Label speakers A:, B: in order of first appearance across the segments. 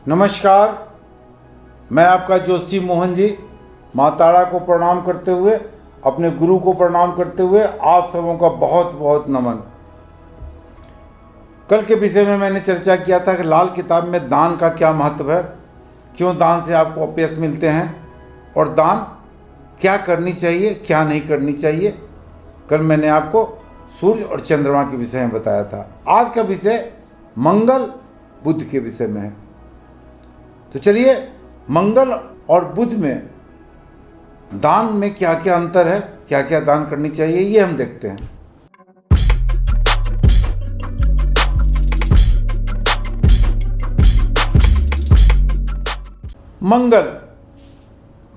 A: नमस्कार, मैं आपका जोशी मोहन जी माँ तारा को प्रणाम करते हुए, अपने गुरु को प्रणाम करते हुए आप सबों का बहुत बहुत नमन। कल के विषय में मैंने चर्चा किया था कि लाल किताब में दान का क्या महत्व है, क्यों दान से आपको अपयश मिलते हैं और दान क्या करनी चाहिए क्या नहीं करनी चाहिए। कल मैंने आपको सूर्य और चंद्रमा के विषय में बताया था। आज का विषय मंगल बुध के विषय में है। तो चलिए, मंगल और बुध में दान में क्या क्या अंतर है, क्या क्या दान करनी चाहिए, ये हम देखते हैं।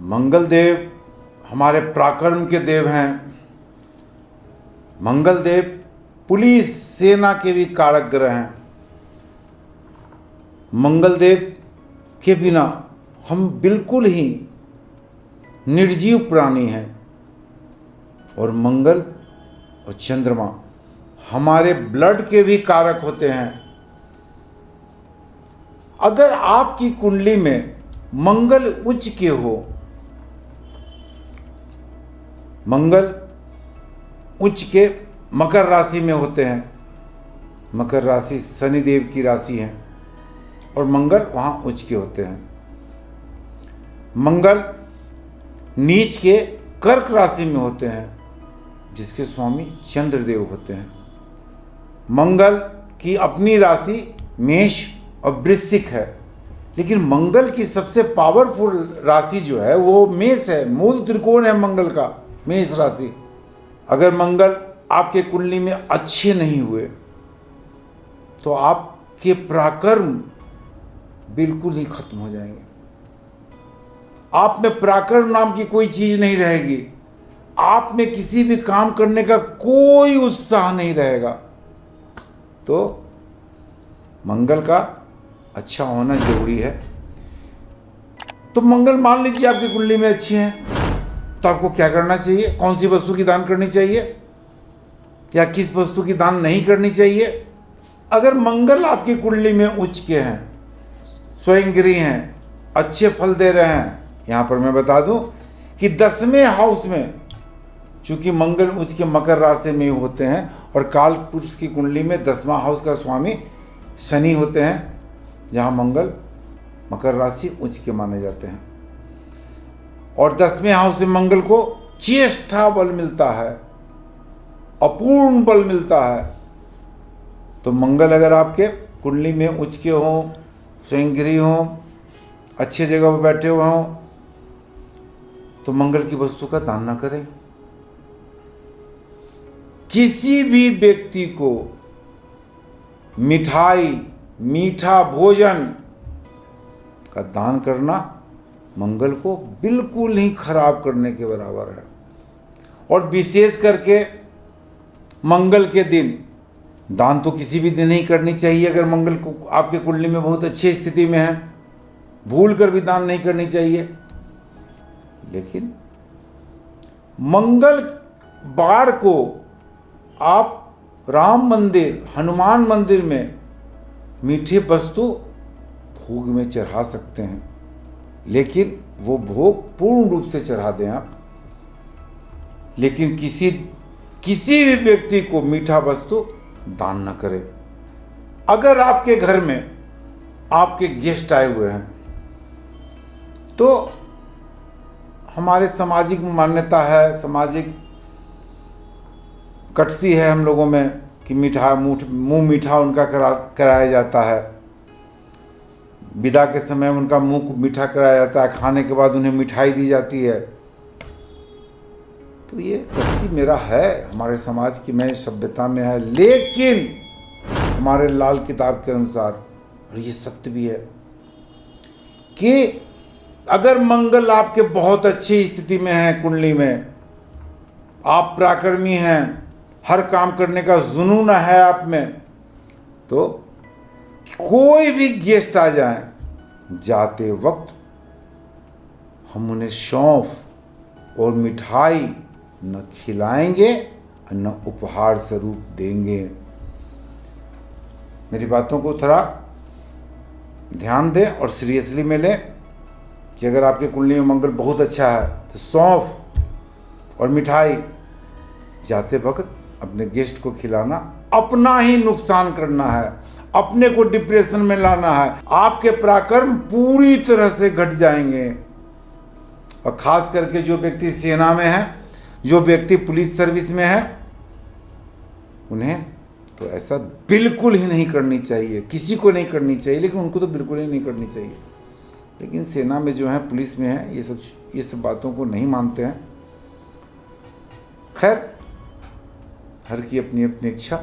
A: मंगल देव हमारे पराक्रम के देव हैं। मंगल देव पुलिस सेना के भी कारक ग्रह हैं। मंगल देव के बिना हम बिल्कुल ही निर्जीव प्राणी हैं। और मंगल और चंद्रमा हमारे ब्लड के भी कारक होते हैं। अगर आपकी कुंडली में मंगल उच्च के हो, मंगल उच्च के मकर राशि में होते हैं। मकर राशि शनिदेव की राशि है और मंगल वहाँ उच्च के होते हैं। मंगल नीच के कर्क राशि में होते हैं, जिसके स्वामी चंद्रदेव होते हैं। मंगल की अपनी राशि मेष और वृश्चिक है, लेकिन मंगल की सबसे पावरफुल राशि जो है वो मेष है। मूल त्रिकोण है मंगल का, मेष राशि। अगर मंगल आपके कुंडली में अच्छे नहीं हुए तो आपके पराक्रम बिल्कुल ही खत्म हो जाएंगे। आप में पराक्रम नाम की कोई चीज नहीं रहेगी। आप में किसी भी काम करने का कोई उत्साह नहीं रहेगा। तो मंगल का अच्छा होना जरूरी है। तो मंगल मान लीजिए आपकी कुंडली में अच्छी है, तो आपको क्या करना चाहिए, कौन सी वस्तु की दान करनी चाहिए या किस वस्तु की दान नहीं करनी चाहिए। अगर मंगल आपकी कुंडली में उच्च के हैं, स्वयंगिरी हैं, अच्छे फल दे रहे हैं, यहाँ पर मैं बता दूं कि 10वें हाउस में, चूंकि मंगल उच्च के मकर राशि में होते हैं और काल पुरुष की कुंडली में 10वां हाउस का स्वामी शनि होते हैं, जहाँ मंगल मकर राशि उच्च के माने जाते हैं। और 10वें हाउस से मंगल को चेष्टा बल मिलता है, अपूर्ण बल मिलता है। तो मंगल अगर आपके कुंडली में उच्च के हों, स्वयंगिरी हों, अच्छे जगह पर बैठे हुए हों, तो मंगल की वस्तु का दान ना करें। किसी भी व्यक्ति को मिठाई, मीठा भोजन का दान करना मंगल को बिल्कुल ही खराब करने के बराबर है। और विशेष करके मंगल के दिन दान तो किसी भी दिन नहीं करनी चाहिए। अगर मंगल को आपके कुंडली में बहुत अच्छी स्थिति में है, भूल कर भी दान नहीं करनी चाहिए। लेकिन मंगलवार को आप राम मंदिर, हनुमान मंदिर में मीठे वस्तु भोग में चढ़ा सकते हैं, लेकिन वो भोग पूर्ण रूप से चढ़ा दें आप। लेकिन किसी भी व्यक्ति को मीठा वस्तु दान न करें। अगर आपके घर में आपके गेस्ट आए हुए हैं, तो हमारे सामाजिक मान्यता है, सामाजिक कटसी है हम लोगों में कि मुंह मीठा उनका कराया जाता है। विदा के समय उनका मुंह मीठा कराया जाता है, खाने के बाद उन्हें मिठाई दी जाती है। तो ये कटसी मेरा है, हमारे समाज की में सभ्यता में है। लेकिन हमारे लाल किताब के अनुसार, और ये सत्य भी है, कि अगर मंगल आपके बहुत अच्छी स्थिति में है, कुंडली में आप पराक्रमी हैं, हर काम करने का जुनून है आप में, तो कोई भी गेस्ट आ जाए, जाते वक्त हम उन्हें सौंफ और मिठाई न खिलाएंगे न उपहार स्वरूप देंगे। मेरी बातों को थोड़ा ध्यान दें और सीरियसली में लें कि अगर आपके कुंडली में मंगल बहुत अच्छा है तो सौंफ और मिठाई जाते वक्त अपने गेस्ट को खिलाना अपना ही नुकसान करना है, अपने को डिप्रेशन में लाना है। आपके पराक्रम पूरी तरह से घट जाएंगे। और खास करके जो व्यक्ति सेना में है, जो व्यक्ति पुलिस सर्विस में है, उन्हें तो ऐसा बिल्कुल ही नहीं करनी चाहिए, किसी को नहीं करनी चाहिए, लेकिन उनको तो बिल्कुल ही नहीं करनी चाहिए। लेकिन सेना में जो है, पुलिस में है, ये सब बातों को नहीं मानते हैं। खैर, हर की अपनी अपनी इच्छा।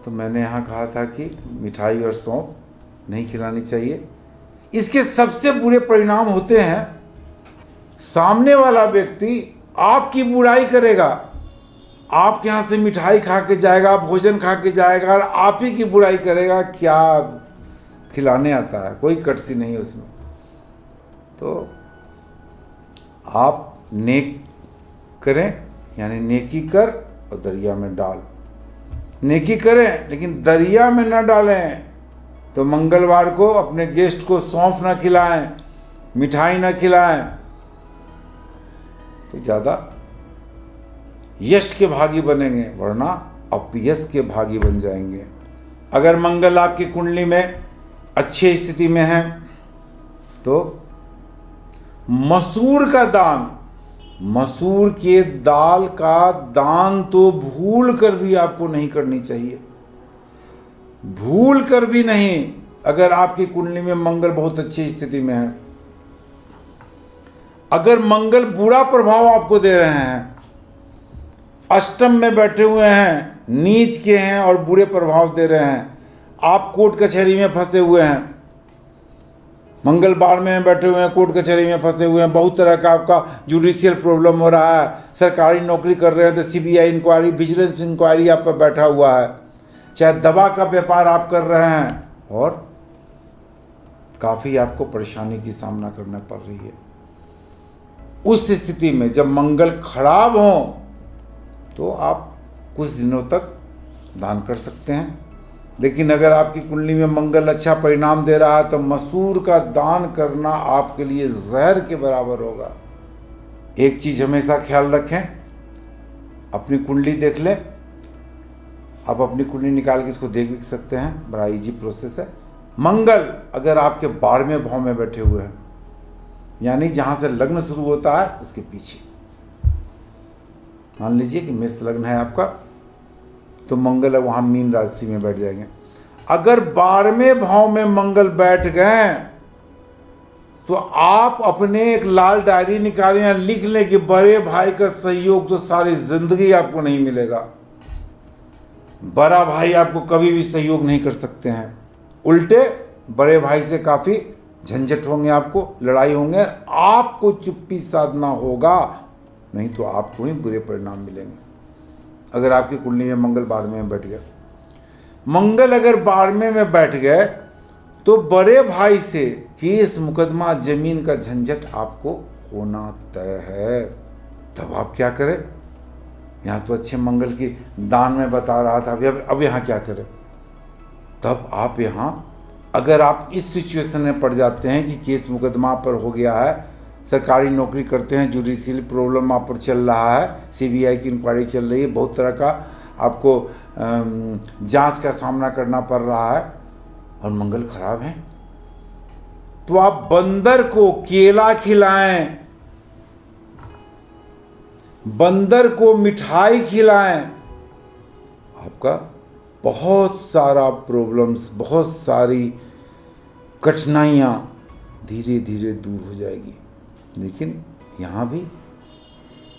A: तो मैंने यहाँ कहा था कि मिठाई और सौंफ नहीं खिलानी चाहिए। इसके सबसे बुरे परिणाम होते हैं, सामने वाला व्यक्ति आपकी बुराई करेगा, आपके यहाँ से मिठाई खा के जाएगा, भोजन खा के जाएगा और आप ही की बुराई करेगा। क्या खिलाने आता है, कोई कटसी नहीं है उसमें। तो आप नेक करें, यानी नेकी कर और दरिया में डाल। नेकी करें लेकिन दरिया में न डालें। तो मंगलवार को अपने गेस्ट को सौंफ ना खिलाएं, मिठाई ना खिलाएं, तो ज़्यादा यश के भागी बनेंगे, वरना अपयश के भागी बन जाएंगे। अगर मंगल आपकी कुंडली में अच्छी स्थिति में है तो मसूर का दान, मसूर के दाल का दान तो भूल कर भी आपको नहीं करनी चाहिए, भूल कर भी नहीं। अगर आपकी कुंडली में मंगल बहुत अच्छी स्थिति में है, अगर मंगल बुरा प्रभाव आपको दे रहे हैं, अष्टम में बैठे हुए हैं, नीच के हैं और बुरे प्रभाव दे रहे हैं, आप कोर्ट कचहरी में फंसे हुए हैं, मंगल बार में बैठे हुए हैं, कोर्ट कचहरी में फंसे हुए हैं, बहुत तरह का आपका जुडिशियल प्रॉब्लम हो रहा है, सरकारी नौकरी कर रहे हैं तो सीबीआई इंक्वायरी, विजिलेंस इंक्वायरी आप पर बैठा हुआ है, चाहे दवा का व्यापार आप कर रहे हैं और काफ़ी आपको परेशानी की सामना करना पड़ रही है। उस स्थिति में जब मंगल खराब हो तो आप कुछ दिनों तक दान कर सकते हैं। लेकिन अगर आपकी कुंडली में मंगल अच्छा परिणाम दे रहा है तो मसूर का दान करना आपके लिए जहर के बराबर होगा। एक चीज़ हमेशा ख्याल रखें, अपनी कुंडली देख लें। आप अपनी कुंडली निकाल के इसको देख भी सकते हैं, बड़ा इजी प्रोसेस है। मंगल अगर आपके 12वें भाव में बैठे हुए हैं, यानी जहाँ से लग्न शुरू होता है उसके पीछे, मान लीजिए कि मेष लग्न है आपका, तो मंगल है वहाँ मीन राशि में बैठ जाएंगे। अगर 12वें भाव में मंगल बैठ गए तो आप अपने एक लाल डायरी निकालें या लिख लें कि बड़े भाई का सहयोग तो सारी जिंदगी आपको नहीं मिलेगा। बड़ा भाई आपको कभी भी सहयोग नहीं कर सकते हैं, उल्टे बड़े भाई से काफ़ी झंझट होंगे, आपको लड़ाई होंगे, आपको चुप्पी साधना होगा, नहीं तो आपको ही बुरे परिणाम मिलेंगे। अगर आपकी कुंडली में मंगल 12वें में बैठ गया, मंगल अगर 12वें में बैठ गए तो बड़े भाई से केस मुकदमा जमीन का झंझट आपको होना तय है। तब आप क्या करें? यहाँ तो अच्छे मंगल की दान में बता रहा था, अब यहाँ क्या करें? तब आप यहाँ, अगर आप इस सिचुएशन में पड़ जाते हैं कि केस मुकदमा पर हो गया है, सरकारी नौकरी करते हैं, जुडिशियल प्रॉब्लम आप पर चल रहा है, सीबीआई की इंक्वायरी चल रही है, बहुत तरह का आपको जांच का सामना करना पड़ रहा है और मंगल खराब है, तो आप बंदर को केला खिलाएं, बंदर को मिठाई खिलाएं, आपका बहुत सारा प्रॉब्लम्स, बहुत सारी कठिनाइयाँ धीरे धीरे दूर हो जाएगी। लेकिन यहाँ भी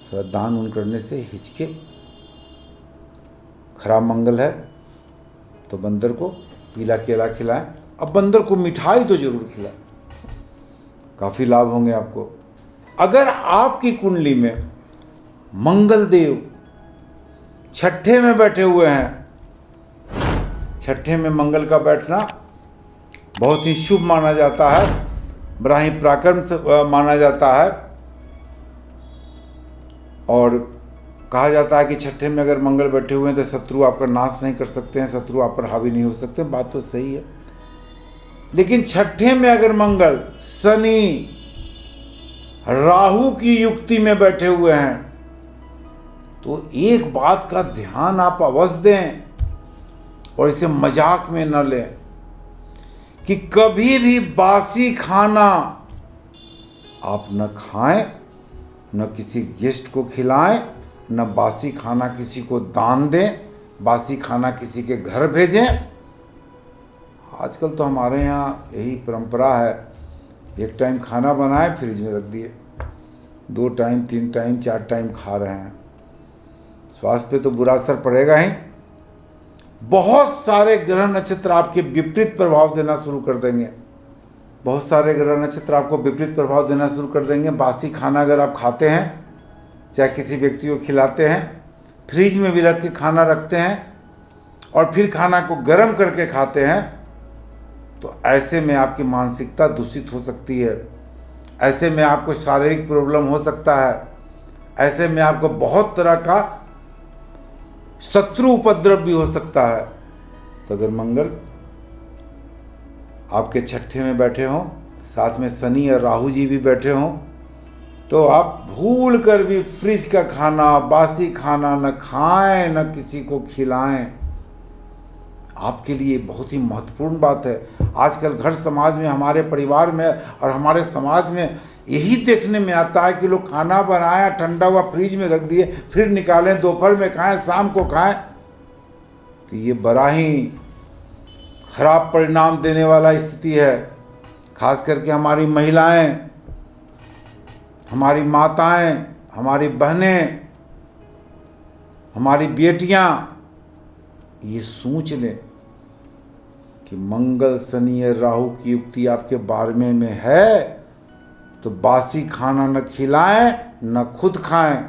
A: थोड़ा दान उन करने से हिचके। खराब मंगल है तो बंदर को पीला केला खिलाएं, अब बंदर को मिठाई तो जरूर खिलाएं, काफ़ी लाभ होंगे आपको। अगर आपकी कुंडली में मंगल देव छठे में बैठे हुए हैं, छठे में मंगल का बैठना बहुत ही शुभ माना जाता है, बड़ा ही पराक्रम से माना जाता है, और कहा जाता है कि छठे में अगर मंगल बैठे हुए हैं तो शत्रु आपका नाश नहीं कर सकते हैं, शत्रु आप पर हावी नहीं हो सकते। बात तो सही है, लेकिन छठे में अगर मंगल शनि राहु की युक्ति में बैठे हुए हैं तो एक बात का ध्यान आप अवश्य दें और इसे मजाक में न लें कि कभी भी बासी खाना आप न खाएं, न किसी गेस्ट को खिलाएं, न बासी खाना किसी को दान दें, बासी खाना किसी के घर भेजें। आजकल तो हमारे यहाँ यही परंपरा है, एक टाइम खाना बनाए फ्रिज में रख दिए, 2 टाइम 3 टाइम 4 टाइम खा रहे हैं। स्वास्थ्य पे तो बुरा असर पड़ेगा ही। बहुत सारे ग्रह नक्षत्र आपके विपरीत प्रभाव देना शुरू कर देंगे, बहुत सारे ग्रह नक्षत्र आपको विपरीत प्रभाव देना शुरू कर देंगे। बासी खाना अगर आप खाते हैं, चाहे किसी व्यक्ति को खिलाते हैं, फ्रिज में भी रख के खाना रखते हैं और फिर खाना को गर्म करके खाते हैं, तो ऐसे में आपकी मानसिकता दूषित हो सकती है, ऐसे में आपको शारीरिक प्रॉब्लम हो सकता है, ऐसे में आपको बहुत तरह का शत्रु उपद्रव भी हो सकता है। तो अगर मंगल आपके छठे में बैठे हों, साथ में शनि और राहु जी भी बैठे हों, तो आप भूल कर भी फ्रिज का खाना, बासी खाना न खाएं, न किसी को खिलाएं। आपके लिए बहुत ही महत्वपूर्ण बात है। आजकल घर समाज में, हमारे परिवार में और हमारे समाज में यही देखने में आता है कि लोग खाना बनाया, ठंडा हुआ फ्रिज में रख दिए, फिर निकालें, दोपहर में खाएं, शाम को खाएं। तो ये बड़ा ही खराब परिणाम देने वाला स्थिति है। खास करके हमारी महिलाएं, हमारी माताएं, हमारी बहनें, हमारी बेटियां ये सोच लें कि मंगल शनि और राहु की युक्ति आपके बारहवें में है, तो बासी खाना न खिलाएं, न खुद खाएं।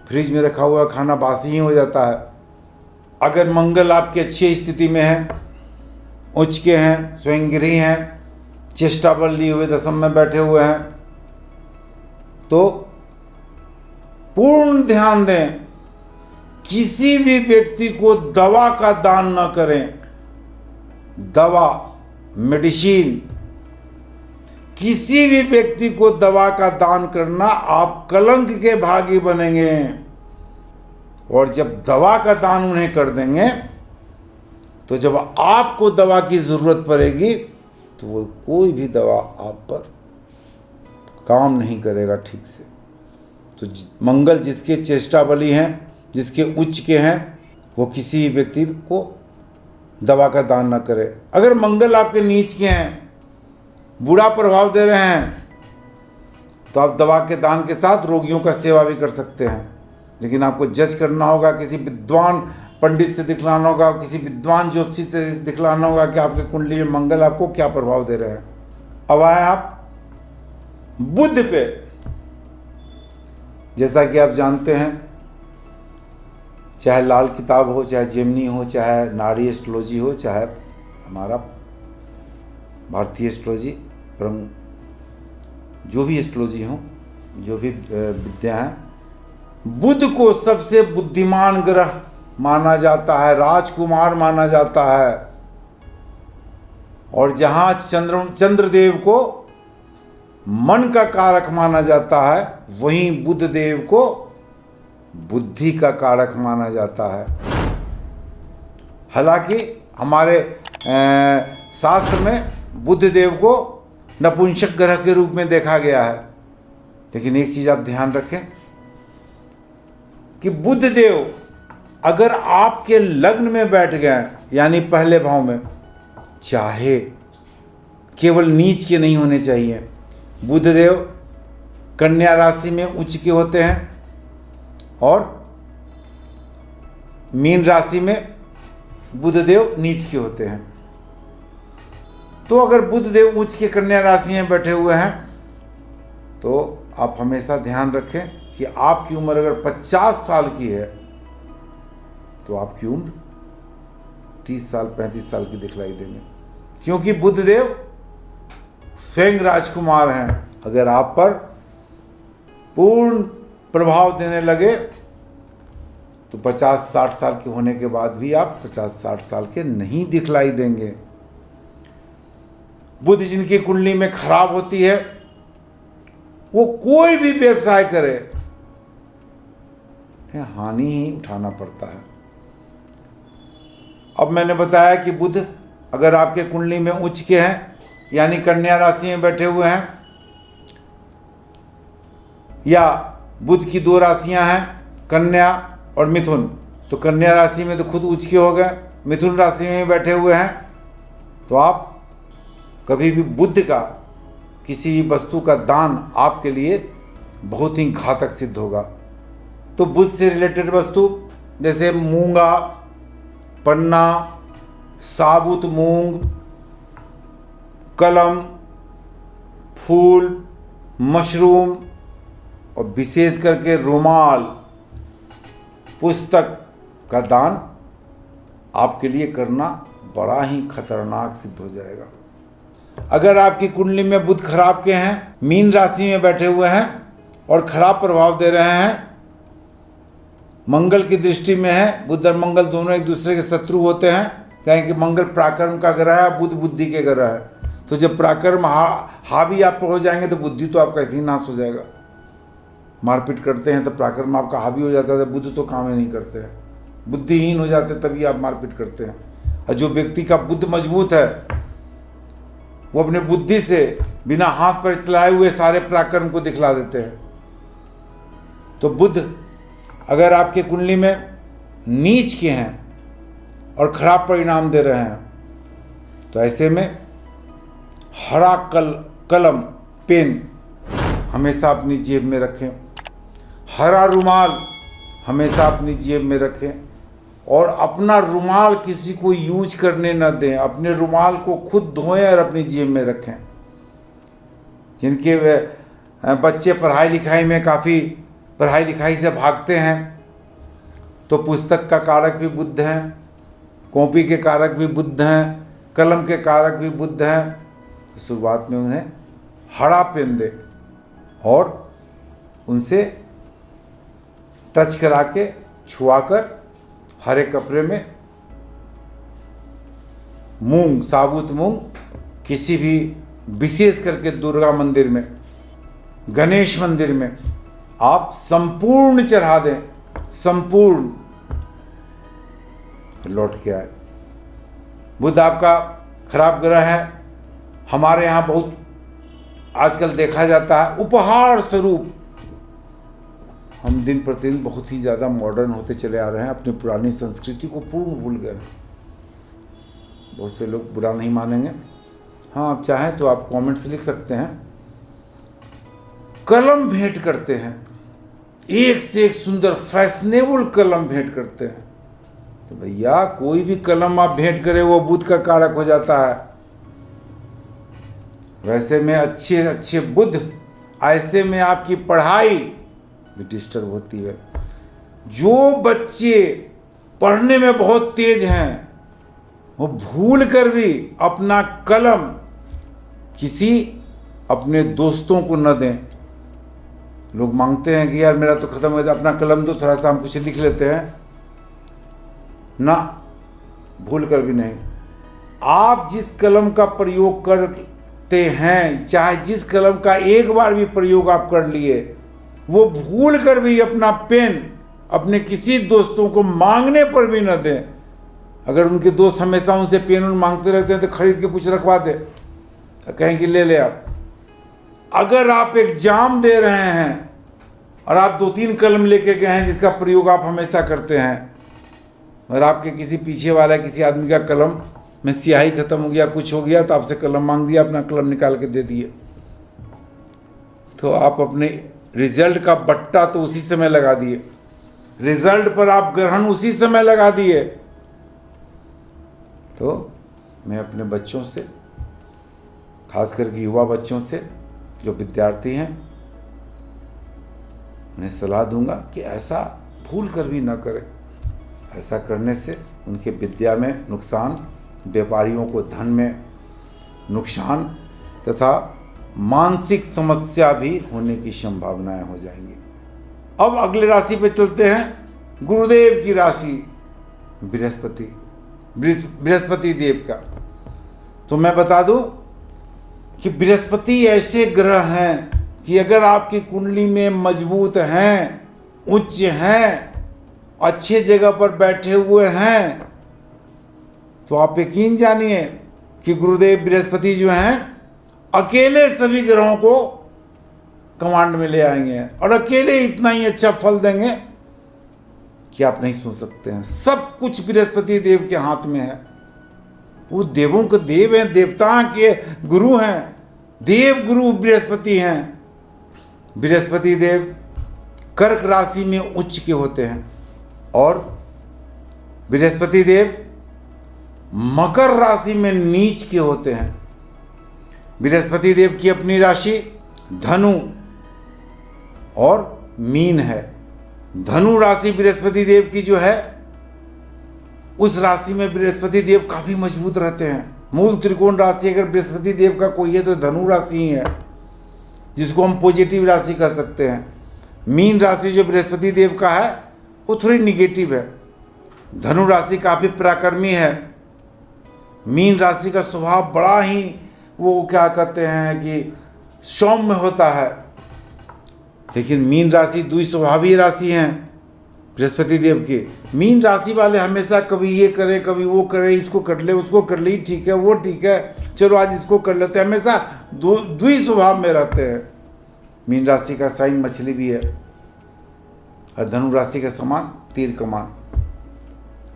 A: फ्रिज में रखा हुआ खाना बासी ही हो जाता है। अगर मंगल आपकी अच्छी स्थिति में है, उच्च के हैं, स्वयंगिरी हैं, चेष्टा बल लिए हुए दशम में बैठे हुए हैं, तो पूर्ण ध्यान दें, किसी भी व्यक्ति को दवा का दान न करें। दवा, मेडिसिन, किसी भी व्यक्ति को दवा का दान करना, आप कलंक के भागी बनेंगे। और जब दवा का दान उन्हें कर देंगे, तो जब आपको दवा की जरूरत पड़ेगी तो वो कोई भी दवा आप पर काम नहीं करेगा ठीक से। तो मंगल जिसके चेष्टा बली हैं, जिसके उच्च के हैं, वो किसी व्यक्ति को दवा का दान न करे। अगर मंगल आपके नीच के हैं, बुरा प्रभाव दे रहे हैं, तो आप दवा के दान के साथ रोगियों का सेवा भी कर सकते हैं। लेकिन आपको जज करना होगा, किसी विद्वान पंडित से दिखलाना होगा, किसी विद्वान ज्योतिषी से दिखलाना होगा कि आपके कुंडली में मंगल आपको क्या प्रभाव दे रहे हैं। अब आए आप बुध पे। जैसा कि आप जानते हैं, चाहे लाल किताब हो, चाहे जेमिनी हो, चाहे नारी एस्ट्रोलॉजी हो, चाहे हमारा भारतीय एस्ट्रोलॉजी, परम जो भी एस्ट्रोलॉजी हो, जो भी विद्या है, बुध को सबसे बुद्धिमान ग्रह माना जाता है, राजकुमार माना जाता है। और जहां चंद्रदेव को मन का कारक माना जाता है, वहीं बुध देव को बुद्धि का कारक माना जाता है। हालांकि हमारे शास्त्र में बुध देव को नपुंसक ग्रह के रूप में देखा गया है। लेकिन एक चीज आप ध्यान रखें कि बुध देव अगर आपके लग्न में बैठ गए, यानी पहले भाव में, चाहे केवल नीच के नहीं होने चाहिए। बुध देव कन्या राशि में उच्च के होते हैं और मीन राशि में बुध देव नीच के होते हैं। तो अगर बुध देव उच्च के कन्या राशि में बैठे हुए हैं, तो आप हमेशा ध्यान रखें कि आपकी उम्र अगर 50 साल की है, तो आपकी उम्र 30 साल 35 साल की दिखलाई देंगे, क्योंकि बुध देव स्वयं राजकुमार हैं। अगर आप पर पूर्ण प्रभाव देने लगे, तो 50-60 साल के होने के बाद भी आप 50-60 साल के नहीं दिखलाई देंगे। बुध जिनकी कुंडली में खराब होती है, वो कोई भी व्यवसाय करे हानि ही उठाना पड़ता है। अब मैंने बताया कि बुध अगर आपके कुंडली में उच्च के हैं, यानी कन्या राशि में बैठे हुए हैं, या बुध की 2 राशियां हैं कन्या और मिथुन, तो कन्या राशि में तो खुद उच्च के हो गए, मिथुन राशि में बैठे हुए हैं, तो आप कभी भी बुध का किसी भी वस्तु का दान आपके लिए बहुत ही घातक सिद्ध होगा। तो बुध से रिलेटेड वस्तु जैसे मूंगा, पन्ना, साबुत मूंग, कलम, फूल, मशरूम और विशेष करके रुमाल, पुस्तक का दान आपके लिए करना बड़ा ही खतरनाक सिद्ध हो जाएगा। अगर आपकी कुंडली में बुध खराब के हैं, मीन राशि में बैठे हुए हैं और खराब प्रभाव दे रहे हैं, मंगल की दृष्टि में है, बुध और मंगल दोनों एक दूसरे के शत्रु होते हैं, कहें कि मंगल पराक्रम का ग्रह है, बुध बुद्धि के ग्रह है। तो जब पराक्रम हावी आप पर हो जाएंगे तो बुद्धि तो आपका ऐसे ही नाश हो जाएगा। मारपीट करते हैं तो पराक्रम आपका हावी हो जाता है, बुद्ध तो काम ही नहीं करते हैं, बुद्धिहीन हो जाते तभी आप मारपीट करते हैं। और जो व्यक्ति का बुद्ध मजबूत है वो अपने बुद्धि से बिना हाथ पर चलाए हुए सारे पराक्रम को दिखला देते हैं। तो बुध अगर आपके कुंडली में नीच के हैं और खराब परिणाम दे रहे हैं, तो ऐसे में हरा कलम पेन हमेशा अपनी जेब में रखें, हरा रुमाल हमेशा अपनी जेब में रखें, और अपना रुमाल किसी को यूज करने न दें, अपने रुमाल को खुद धोएं और अपनी जेब में रखें। जिनके बच्चे पढ़ाई लिखाई से भागते हैं, तो पुस्तक का कारक भी बुध हैं, कॉपी के कारक भी बुध हैं, कलम के कारक भी बुध हैं। तो शुरुआत में उन्हें हरा पेन दें और उनसे टच करा के छुआकर हरे कपड़े में मूंग, साबुत मूंग, किसी भी विशेष करके दुर्गा मंदिर में, गणेश मंदिर में आप संपूर्ण चढ़ा दें, संपूर्ण, लौट के आए। बुध आपका खराब ग्रह है। हमारे यहाँ बहुत आजकल देखा जाता है उपहार स्वरूप हम दिन प्रतिदिन बहुत ही ज़्यादा मॉडर्न होते चले आ रहे हैं, अपनी पुरानी संस्कृति को पूर्ण भूल गए। बहुत से लोग बुरा नहीं मानेंगे, हाँ आप चाहें तो आप कमेंट्स लिख सकते हैं। कलम भेंट करते हैं, एक से एक सुंदर फैशनेबल कलम भेंट करते हैं। तो भैया कोई भी कलम आप भेंट करें वो बुध का कारक हो जाता है। वैसे में अच्छे बुध, ऐसे में आपकी पढ़ाई भी डिस्टर्ब होती है। जो बच्चे पढ़ने में बहुत तेज हैं वो भूल कर भी अपना कलम किसी अपने दोस्तों को न दें। लोग मांगते हैं कि यार मेरा तो ख़त्म हो गया, अपना कलम दो, थोड़ा सा हम कुछ लिख लेते हैं ना, भूल कर भी नहीं। आप जिस कलम का प्रयोग करते हैं, चाहे जिस कलम का एक बार भी प्रयोग आप कर लिए, वो भूल कर भी अपना पेन अपने किसी दोस्तों को मांगने पर भी न दें। अगर उनके दोस्त हमेशा उनसे पेन मांगते रहते हैं तो खरीद के कुछ रखवा दे, कहें कि ले ले आप। अगर आप एग्जाम दे रहे हैं और आप 2-3 कलम लेके गए हैं जिसका प्रयोग आप हमेशा करते हैं, और आपके किसी पीछे वाला किसी आदमी का कलम में स्याही खत्म हो गया, कुछ हो गया, तो आपसे कलम मांग दिया, अपना कलम निकाल के दे दिए, तो आप अपने रिजल्ट का बट्टा तो उसी समय लगा दिए, रिजल्ट पर आप ग्रहण उसी समय लगा दिए। तो मैं अपने बच्चों से, खास करके युवा बच्चों से जो विद्यार्थी हैं, उन्हें सलाह दूंगा कि ऐसा भूल कर भी न करें। ऐसा करने से उनके विद्या में नुकसान, व्यापारियों को धन में नुकसान तथा मानसिक समस्या भी होने की संभावनाएं हो जाएंगी। अब अगले राशि पे चलते हैं, गुरुदेव की राशि बृहस्पति देव का। तो मैं बता दूं कि बृहस्पति ऐसे ग्रह हैं कि अगर आपकी कुंडली में मजबूत हैं, उच्च हैं, अच्छे जगह पर बैठे हुए हैं, तो आप यकीन जानिए कि गुरुदेव बृहस्पति जो हैं अकेले सभी ग्रहों को कमांड में ले आएंगे और अकेले इतना ही अच्छा फल देंगे कि आप नहीं सुन सकते हैं। सब कुछ बृहस्पति देव के हाथ में है। वो देवों के देव हैं, देवताओं के गुरु हैं, देव गुरु बृहस्पति हैं। बृहस्पति देव कर्क राशि में उच्च के होते हैं और बृहस्पति देव मकर राशि में नीच के होते हैं। बृहस्पति देव की अपनी राशि धनु और मीन है। धनु राशि बृहस्पति देव की जो है, उस राशि में बृहस्पति देव काफी मजबूत रहते हैं। मूल त्रिकोण राशि अगर बृहस्पति देव का कोई है तो धनु राशि ही है, जिसको हम पॉजिटिव राशि कह सकते हैं। मीन राशि जो बृहस्पति देव का है वो थोड़ी निगेटिव है। धनु राशि काफी पराक्रमी है। मीन राशि का स्वभाव बड़ा ही वो क्या कहते हैं कि सौम्य होता है, लेकिन मीन राशि द्विस्वभावी राशि हैं बृहस्पति देव की। मीन राशि वाले हमेशा कभी ये करें कभी वो करें, इसको कर ले उसको कर ले, ठीक है वो ठीक है, चलो आज इसको कर लेते हैं, हमेशा द्विस्वभाव में रहते हैं। मीन राशि का साइन मछली भी है और धनु राशि के समान तीर कमान।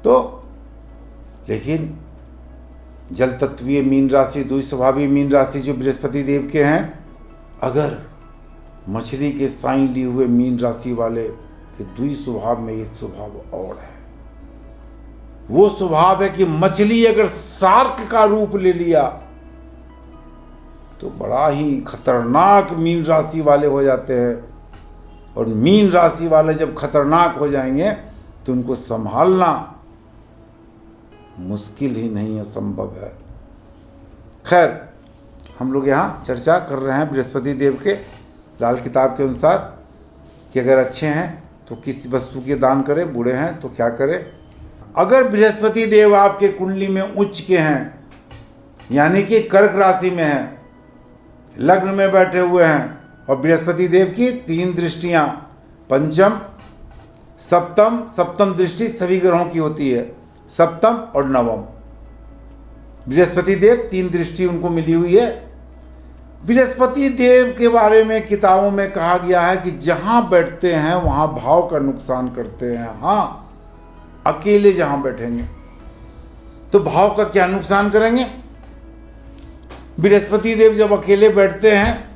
A: तो लेकिन जल तत्वीय मीन राशि, द्विस्वभावी मीन राशि जो बृहस्पति देव के हैं, अगर मछली के साइन लिए हुए मीन राशि वाले के द्विस्वभाव में एक स्वभाव और है। वो स्वभाव है कि मछली अगर शार्क का रूप ले लिया तो बड़ा ही खतरनाक मीन राशि वाले हो जाते हैं। और मीन राशि वाले जब खतरनाक हो जाएंगे तो उनको संभालना मुश्किल ही नहीं है, संभव है। खैर, हम लोग यहाँ चर्चा कर रहे हैं बृहस्पति देव के लाल किताब के अनुसार कि अगर अच्छे हैं तो किस वस्तु के दान करें, बुरे हैं तो क्या करें। अगर बृहस्पति देव आपके कुंडली में उच्च के हैं, यानी कि कर्क राशि में हैं, लग्न में बैठे हुए हैं, और बृहस्पति देव की 3 दृष्टियां, पंचम सप्तम, सप्तम दृष्टि सभी ग्रहों की होती है, सप्तम और नवम। बृहस्पति देव 3 दृष्टि उनको मिली हुई है। बृहस्पति देव के बारे में किताबों में कहा गया है कि जहां बैठते हैं वहां भाव का नुकसान करते हैं। हाँ, अकेले जहां बैठेंगे तो भाव का क्या नुकसान करेंगे। बृहस्पति देव जब अकेले बैठते हैं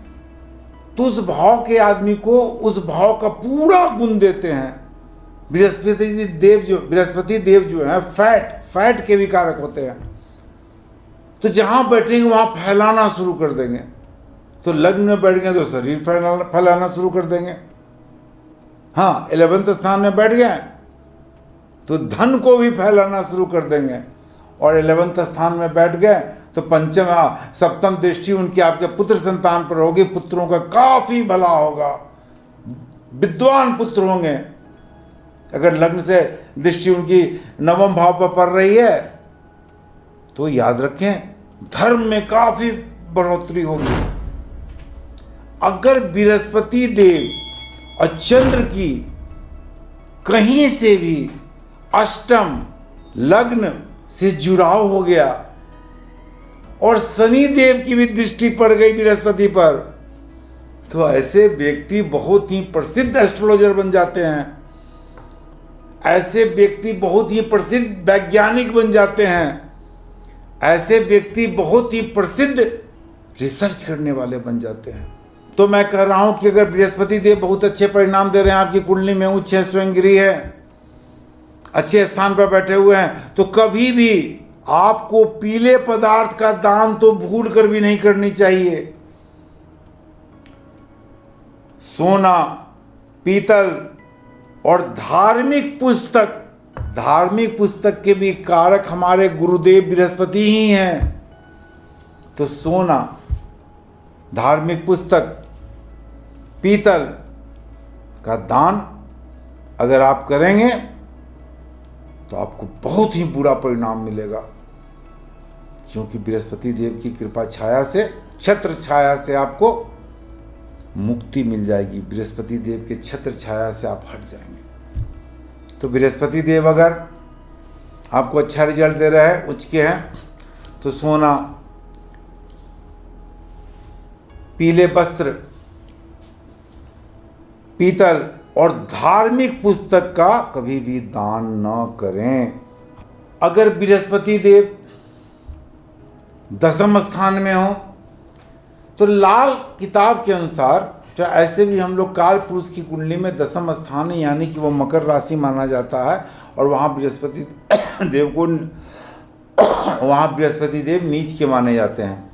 A: तो उस भाव के आदमी को उस भाव का पूरा गुण देते हैं। बृहस्पति देव जो है फैट के विकारक होते हैं। तो जहां बैठेंगे वहां फैलाना शुरू कर देंगे। तो लग्न में बैठ गए तो शरीर फैलाना शुरू कर देंगे। हाँ, 11वें स्थान में बैठ गए तो धन को भी फैलाना शुरू कर देंगे। और 11वें स्थान में बैठ गए तो पंचम सप्तम दृष्टि उनकी आपके पुत्र संतान पर होगी। पुत्रों का काफी भला होगा, विद्वान पुत्र होंगे। अगर लग्न से दृष्टि उनकी नवम भाव पर पड़ रही है तो याद रखें धर्म में काफी बढ़ोतरी होगी। अगर बृहस्पति देव और चंद्र की कहीं से भी अष्टम लग्न से जुड़ाव हो गया और शनि देव की भी दृष्टि पड़ गई बृहस्पति पर, तो ऐसे व्यक्ति बहुत ही प्रसिद्ध एस्ट्रोलॉजर बन जाते हैं। ऐसे व्यक्ति बहुत ही प्रसिद्ध वैज्ञानिक बन जाते हैं। ऐसे व्यक्ति बहुत ही प्रसिद्ध रिसर्च करने वाले बन जाते हैं। तो मैं कह रहा हूं कि अगर बृहस्पति देव बहुत अच्छे परिणाम दे रहे हैं, आपकी कुंडली में उच्च है, स्वयंगिरी है, अच्छे स्थान पर बैठे हुए हैं, तो कभी भी आपको पीले पदार्थ का दान तो भूल कर भी नहीं करनी चाहिए। सोना, पीतल और धार्मिक पुस्तक के भी कारक हमारे गुरुदेव बृहस्पति ही हैं। तो सोना, धार्मिक पुस्तक, पीतल का दान अगर आप करेंगे तो आपको बहुत ही बुरा परिणाम मिलेगा, क्योंकि बृहस्पति देव की कृपा छाया से छत्र छाया से आपको मुक्ति मिल जाएगी। बृहस्पति देव के छत्र छाया से आप हट जाएंगे। तो बृहस्पति देव अगर आपको अच्छा रिजल्ट दे रहा है, उच्च के हैं, तो सोना, पीले वस्त्र, पीतल और धार्मिक पुस्तक का कभी भी दान न करें। अगर बृहस्पति देव दसम स्थान में हो तो लाल किताब के अनुसार, तो ऐसे भी हम लोग काल पुरुष की कुंडली में दसम स्थान है, यानी कि वो मकर राशि माना जाता है, और वहाँ बृहस्पति देव को वहाँ बृहस्पति देव नीच के माने जाते हैं।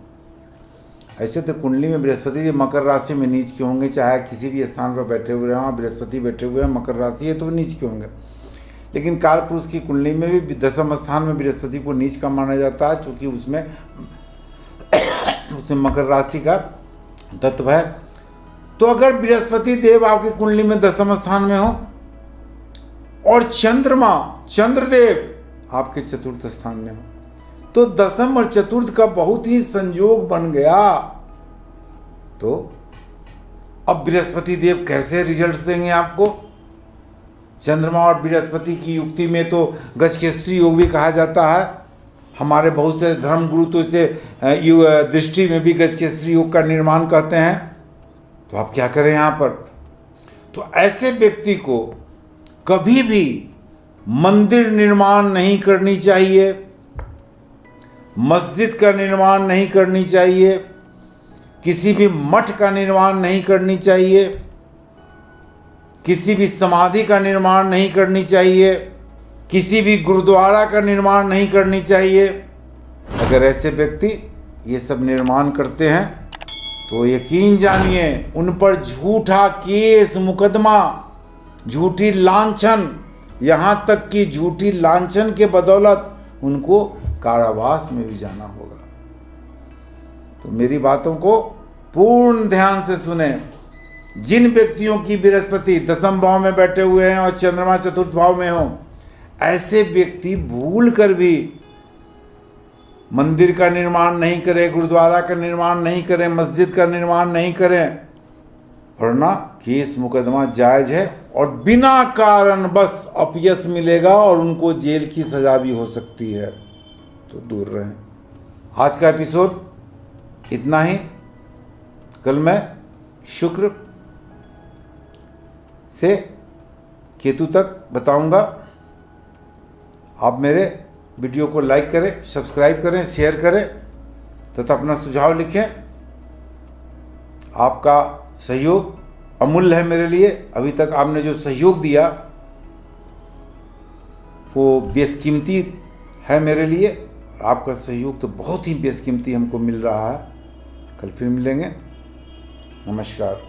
A: ऐसे तो कुंडली में बृहस्पति देव मकर राशि में नीच के होंगे, चाहे किसी भी स्थान पर बैठे हुए हैं, वहाँ बृहस्पति बैठे हुए हैं, मकर राशि है तो वो नीच के होंगे। लेकिन काल पुरुष की कुंडली में भी दसम स्थान में बृहस्पति को नीच का माना जाता है, क्योंकि उसमें मकर राशि का तत्व है। तो अगर बृहस्पति देव आपकी कुंडली में दसम स्थान में हो और चंद्रदेव आपके चतुर्थ स्थान में हो, तो दसम और चतुर्थ का बहुत ही संयोग बन गया। तो अब बृहस्पति देव कैसे रिजल्ट्स देंगे आपको? चंद्रमा और बृहस्पति की युक्ति में तो गजकेसरी योग भी कहा जाता है। हमारे बहुत से धर्म गुरु तो इसे दृष्टि में भी गजकेसरी योग का निर्माण कहते हैं। तो आप क्या करें यहाँ पर? तो ऐसे व्यक्ति को कभी भी मंदिर निर्माण नहीं करनी चाहिए, मस्जिद का निर्माण नहीं करनी चाहिए, किसी भी मठ का निर्माण नहीं करनी चाहिए, किसी भी समाधि का निर्माण नहीं करनी चाहिए, किसी भी गुरुद्वारा का निर्माण नहीं करनी चाहिए। अगर ऐसे व्यक्ति ये सब निर्माण करते हैं तो यकीन जानिए उन पर झूठा केस मुकदमा, झूठी लांछन, यहाँ तक कि झूठी लांछन के बदौलत उनको कारावास में भी जाना होगा। तो मेरी बातों को पूर्ण ध्यान से सुने। जिन व्यक्तियों की बृहस्पति दसम भाव में बैठे हुए हैं और चंद्रमा चतुर्थ भाव में हो, ऐसे व्यक्ति भूल कर भी मंदिर का निर्माण नहीं करें, गुरुद्वारा का निर्माण नहीं करें, मस्जिद का निर्माण नहीं करें, वरना केस मुकदमा जायज है और बिना कारण बस अपयश मिलेगा और उनको जेल की सजा भी हो सकती है। तो दूर रहें। आज का एपिसोड इतना ही। कल मैं शुक्र से केतु तक बताऊंगा। आप मेरे वीडियो को लाइक करें, सब्सक्राइब करें, शेयर करें तथा अपना सुझाव लिखें। आपका सहयोग अमूल्य है मेरे लिए। अभी तक आपने जो सहयोग दिया वो बेशकीमती है मेरे लिए। आपका सहयोग तो बहुत ही बेशकीमती हमको मिल रहा है। कल फिर मिलेंगे। नमस्कार।